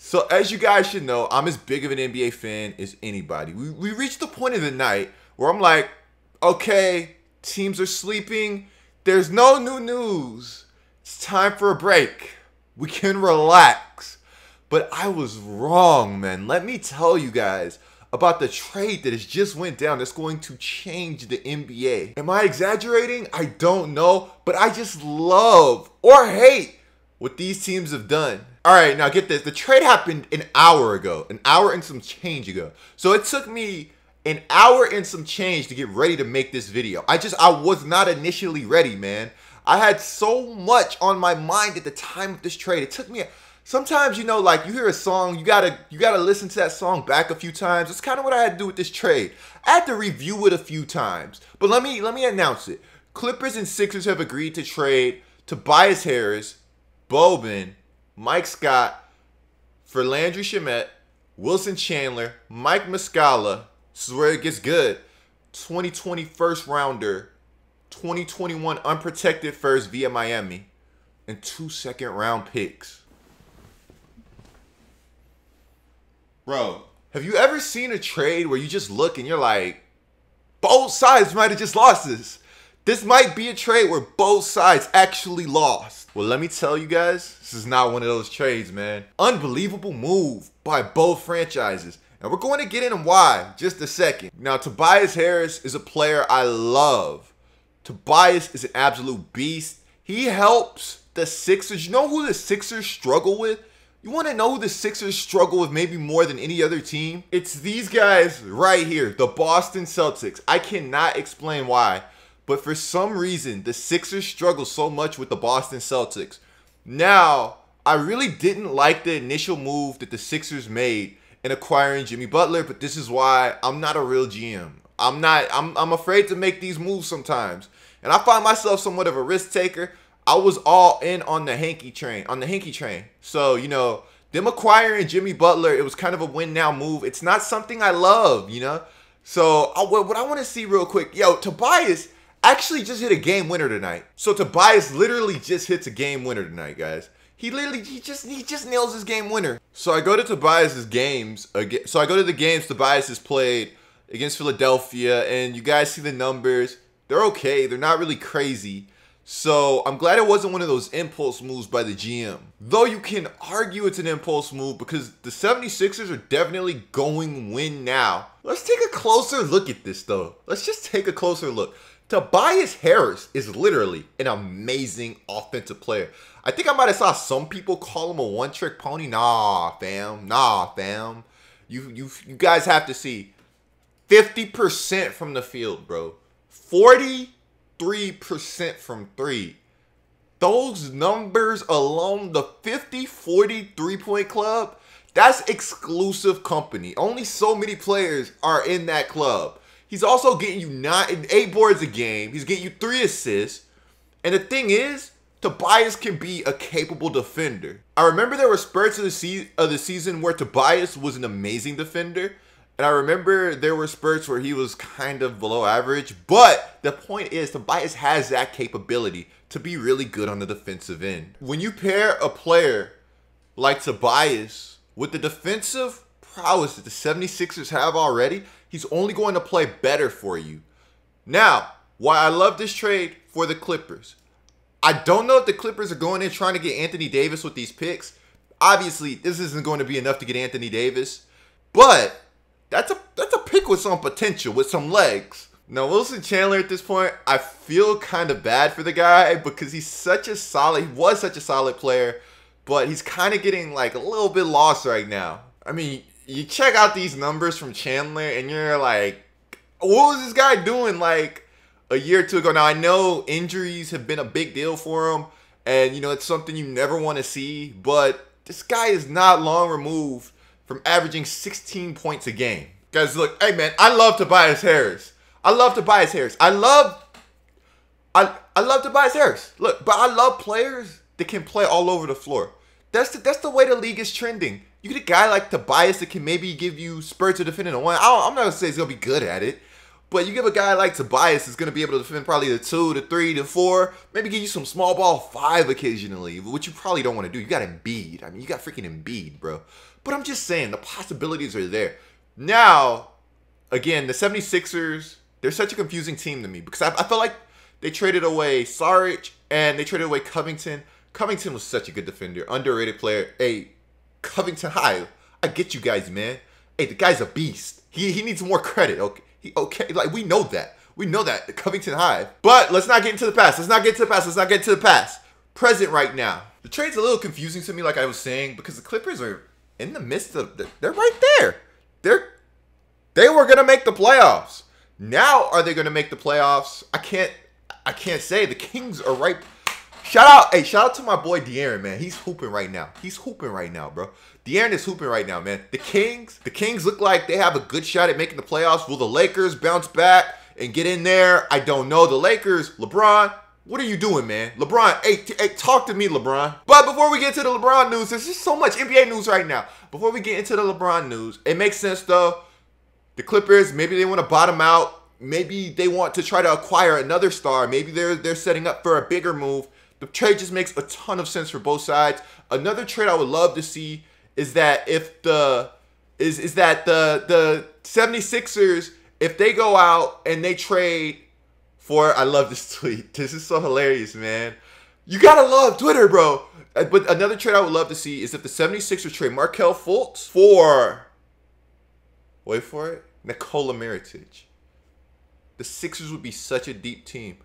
So as you guys should know, I'm as big of an NBA fan as anybody. We reached the point of the night where I'm like, okay, teams are sleeping. There's no new news. It's time for a break. We can relax. But I was wrong, man. Let me tell you guys about the trade that has just went down that's going to change the NBA. Am I exaggerating? I don't know, but I just love or hate what these teams have done. All right, now get this. The trade happened an hour ago, an hour and some change ago. So it took me an hour and some change to get ready to make this video. I was not initially ready, man. I had so much on my mind at the time of this trade. It took me sometimes, you know, like you hear a song, you gotta listen to that song back a few times. That's kind of what I had to do with this trade. I had to review it a few times. But let me announce it. Clippers and Sixers have agreed to trade Tobias Harris, Boban, Mike Scott for Landry Shamet, Wilson Chandler, Mike Muscala. This is where it gets good. 2020 first rounder, 2021 unprotected first via Miami, and 2 second-round picks. Bro, have you ever seen a trade where you just look and you're like, both sides might have just lost this? This might be a trade where both sides actually lost. Well, let me tell you guys, this is not one of those trades, man. Unbelievable move by both franchises. And we're going to get into why just a second. Now, Tobias Harris is a player I love. Tobias is an absolute beast. He helps the Sixers. You know who the Sixers struggle with? You want to know who the Sixers struggle with maybe more than any other team? It's these guys right here, the Boston Celtics. I cannot explain why, but for some reason, the Sixers struggle so much with the Boston Celtics. Now, I really didn't like the initial move that the Sixers made in acquiring Jimmy Butler, but this is why I'm not a real GM. I'm afraid to make these moves sometimes. And I find myself somewhat of a risk taker. I was all in on the hanky train. So, you know, them acquiring Jimmy Butler, it was kind of a win now move. It's not something I love, you know? So, what I want to see real quick, yo, Tobias actually just hit a game winner tonight. So Tobias literally just hits a game winner tonight, guys. He just nails his game winner. So I go to Tobias's games again. So I go to the games Tobias has played against Philadelphia, and you guys see the numbers. They're okay. They're not really crazy. So I'm glad it wasn't one of those impulse moves by the GM. Though you can argue it's an impulse move because the 76ers are definitely going win now. Let's take a closer look at this, though. Let's just take a closer look. Tobias Harris is literally an amazing offensive player. I think I might have saw some people call him a one-trick pony. Nah, fam. You guys have to see 50% from the field, bro. 43% from three. Those numbers alone, the 50-40 three-point club, that's exclusive company. Only so many players are in that club. He's also getting you 8 boards a game. He's getting you 3 assists. And the thing is, Tobias can be a capable defender. I remember there were spurts of the season where Tobias was an amazing defender. And I remember there were spurts where he was kind of below average. But the point is, Tobias has that capability to be really good on the defensive end. When you pair a player like Tobias with the defensive prowess that the 76ers have already, he's only going to play better for you. Now, why I love this trade for the Clippers. I don't know if the Clippers are going in trying to get Anthony Davis with these picks. Obviously, this isn't going to be enough to get Anthony Davis. But that's a pick with some potential, with some legs. Now, Wilson Chandler at this point, I feel kind of bad for the guy because he was such a solid player, but he's kind of getting like a little bit lost right now. I mean, you check out these numbers from Chandler and you're like, what was this guy doing like a year or two ago? Now, I know injuries have been a big deal for him, and, you know, it's something you never want to see, but this guy is not long removed from averaging 16 points a game. Guys, look, hey, man, I love Tobias Harris. I love Tobias Harris. I love Tobias Harris. Look, but I love players that can play all over the floor. That's the way the league is trending. You get a guy like Tobias that can maybe give you spurts of defending on one. I'm not going to say he's going to be good at it, But you give a guy like Tobias who's going to be able to defend probably the 2, the 3, the 4, maybe give you some small ball 5 occasionally, which you probably don't want to do. You got Embiid. I mean, you got freaking Embiid, bro. But I'm just saying, the possibilities are there. Now, again, the 76ers, they're such a confusing team to me because I felt like they traded away Saric and they traded away Covington. Covington was such a good defender, underrated player. Hey, Covington, hi. I get you guys, man. Hey, the guy's a beast. He needs more credit, okay? Okay, like, we know that. We know that. Covington high. But let's not get into the past. Let's not get into the past. Let's not get into the past. Present right now. The trade's a little confusing to me, like I was saying, because the Clippers are in the midst of... They're right there. They were going to make the playoffs. Now, are they going to make the playoffs? I can't say. The Kings are right... Shout out to my boy De'Aaron, man. He's hooping right now. He's hooping right now, bro. De'Aaron is hooping right now, man. The Kings look like they have a good shot at making the playoffs. Will the Lakers bounce back and get in there? I don't know. The Lakers, LeBron, what are you doing, man? LeBron, hey, talk to me, LeBron. But before we get to the LeBron news, there's just so much NBA news right now. Before we get into the LeBron news, it makes sense, though. The Clippers, maybe they want to bottom out. Maybe they want to try to acquire another star. Maybe they're setting up for a bigger move. The trade just makes a ton of sense for both sides. Another trade I would love to see is that if the 76ers, if they go out and they trade for, I love this tweet. This is so hilarious, man. You gotta love Twitter, bro. But another trade I would love to see is if the 76ers trade Markelle Fultz for, wait for it, Nikola Mirotic. The Sixers would be such a deep team.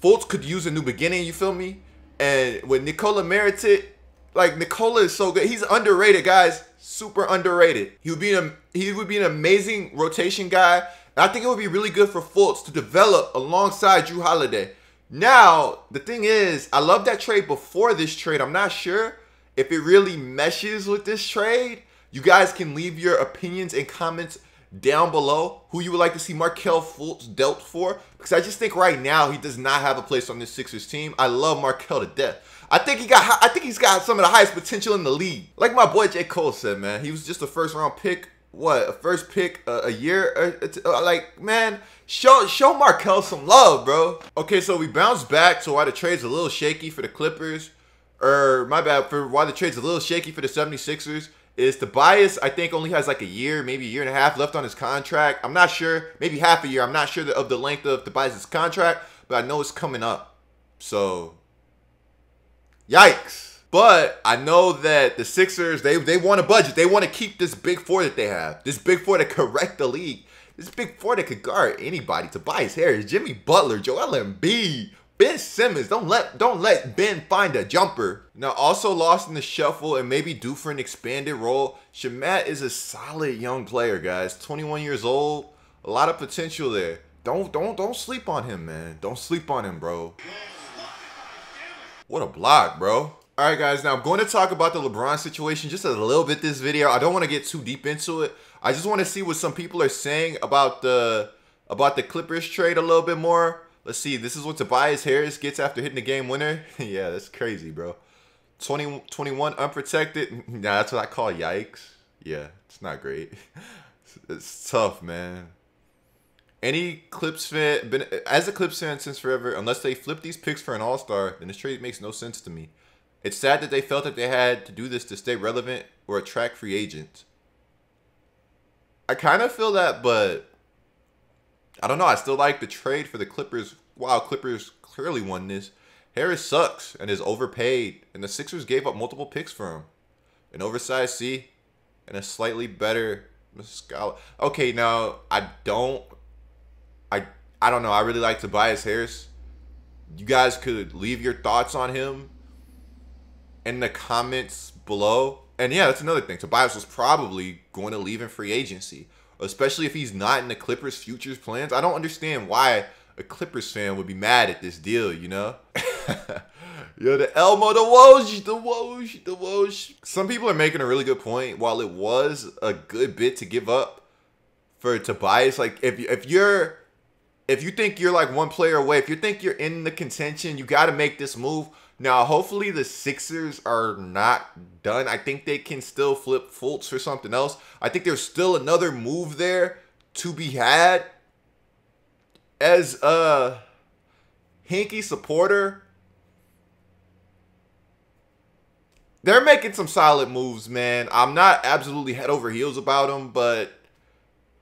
Fultz could use a new beginning, you feel me? And with Nikola Mirotic, like, Nikola is so good. He's underrated, guys. Super underrated. He would be an amazing rotation guy. And I think it would be really good for Fultz to develop alongside Jrue Holiday. Now, the thing is, I love that trade before this trade. I'm not sure if it really meshes with this trade. You guys can leave your opinions and comments down below who you would like to see Markelle Fultz dealt for, because I just think right now he does not have a place on this Sixers team. I love Markelle to death. I think he's got some of the highest potential in the league. Like my boy J. Cole said, man, he was just a first round pick. What, a first pick a year? Like, man, show Markelle some love, bro. Okay, so we bounce back to why the trade's a little shaky for the Clippers. Or, my bad, for why the trade's a little shaky for the 76ers. Is Tobias, I think, only has like a year, maybe a year and a half left on his contract. I'm not sure. Maybe half a year. I'm not sure of the length of Tobias' contract, but I know it's coming up. So, yikes. But I know that the Sixers, they want a budget. They want to keep this big four that they have. This big four that could wreck the league. This big four that could guard anybody. Tobias Harris, Jimmy Butler, Joel Embiid, Ben Simmons. Don't let Ben find a jumper. Now, also lost in the shuffle and maybe due for an expanded role, Shamet is a solid young player, guys. 21 years old. A lot of potential there. Don't sleep on him, man. Don't sleep on him, bro. What a block, bro. All right, guys. Now, I'm going to talk about the LeBron situation just a little bit this video. I don't want to get too deep into it. I just want to see what some people are saying about the Clippers trade a little bit more. Let's see. This is what Tobias Harris gets after hitting the game winner. Yeah, that's crazy, bro. 21 unprotected. Nah, that's what I call yikes. Yeah, it's not great. It's tough, man. Any Clips fan, as a Clips fan since forever, unless they flip these picks for an all-star, then this trade makes no sense to me. It's sad that they felt that they had to do this to stay relevant or attract free agents. I kind of feel that, but I don't know. I still like the trade for the Clippers. Wow, Clippers clearly won this. Harris sucks and is overpaid, and the Sixers gave up multiple picks for him. An oversized C and a slightly better Muscala. Okay, now I don't know. I really like Tobias Harris. You guys could leave your thoughts on him in the comments below. And yeah, that's another thing. Tobias was probably going to leave in free agency, especially if he's not in the Clippers' futures plans. I don't understand why a Clippers fan would be mad at this deal, you know? Yo, the Elmo, the Woj. Some people are making a really good point. While it was a good bit to give up for Tobias, like if you think you're like one player away, if you think you're in the contention, you got to make this move. Now, hopefully the Sixers are not done. I think they can still flip Fultz for something else. I think there's still another move there to be had. as a Hinkie supporter, they're making some solid moves, man. I'm not absolutely head over heels about them, but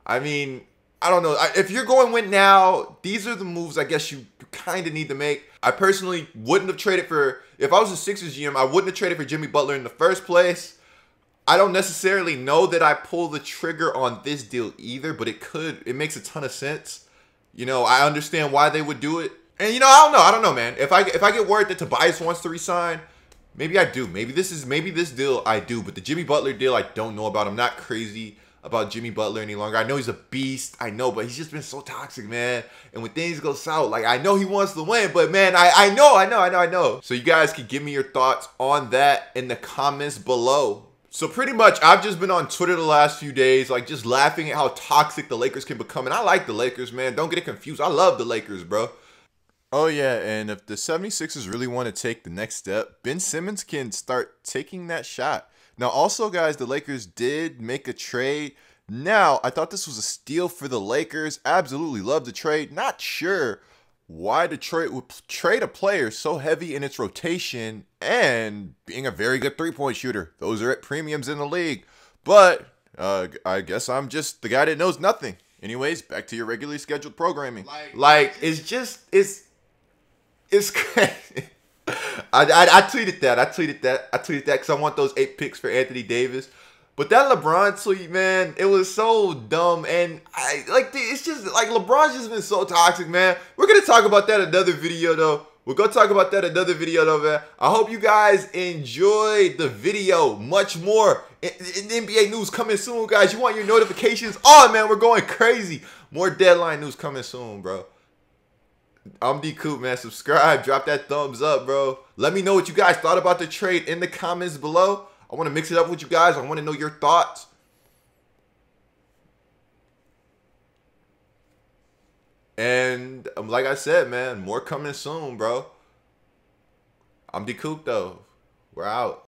I mean, I don't know. If you're going win now, these are the moves I guess you kind of need to make. I personally wouldn't have traded for, if I was a Sixers GM, I wouldn't have traded for Jimmy Butler in the first place. I don't necessarily know that I pull the trigger on this deal either, but it makes a ton of sense. You know, I understand why they would do it. And, you know, I don't know, man. If I get word that Tobias wants to resign, maybe I do. Maybe this deal I do. But the Jimmy Butler deal, I don't know about. I'm not crazy about Jimmy Butler any longer. I know he's a beast. I know, but he's just been so toxic, man. And when things go south, like, I know he wants to win, but man, I know. So you guys can give me your thoughts on that in the comments below. So pretty much, I've just been on Twitter the last few days, like just laughing at how toxic the Lakers can become. And I like the Lakers, man. Don't get it confused. I love the Lakers, bro. Oh, yeah, and if the 76ers really want to take the next step, Ben Simmons can start taking that shot. Now, also, guys, the Lakers did make a trade. Now, I thought this was a steal for the Lakers. Absolutely love the trade. Not sure why Detroit would trade a player so heavy in its rotation and being a very good three-point shooter. Those are at premiums in the league. But I guess I'm just the guy that knows nothing. Anyways, back to your regularly scheduled programming. Like it's crazy. I tweeted that because I want those 8 picks for Anthony Davis. But that LeBron tweet, man, it was so dumb. And it's just like LeBron's just been so toxic, man. We're going to talk about that in another video, though. We're going to talk about that in another video, though, man. I hope you guys enjoyed the video. Much more in NBA news coming soon, guys. You want your notifications on, man. We're going crazy. More deadline news coming soon, bro. I'm DCOOP, man. Subscribe. Drop that thumbs up, bro. Let me know what you guys thought about the trade in the comments below. I want to mix it up with you guys. I want to know your thoughts. And like I said, man, more coming soon, bro. I'm DCOOP, though. We're out.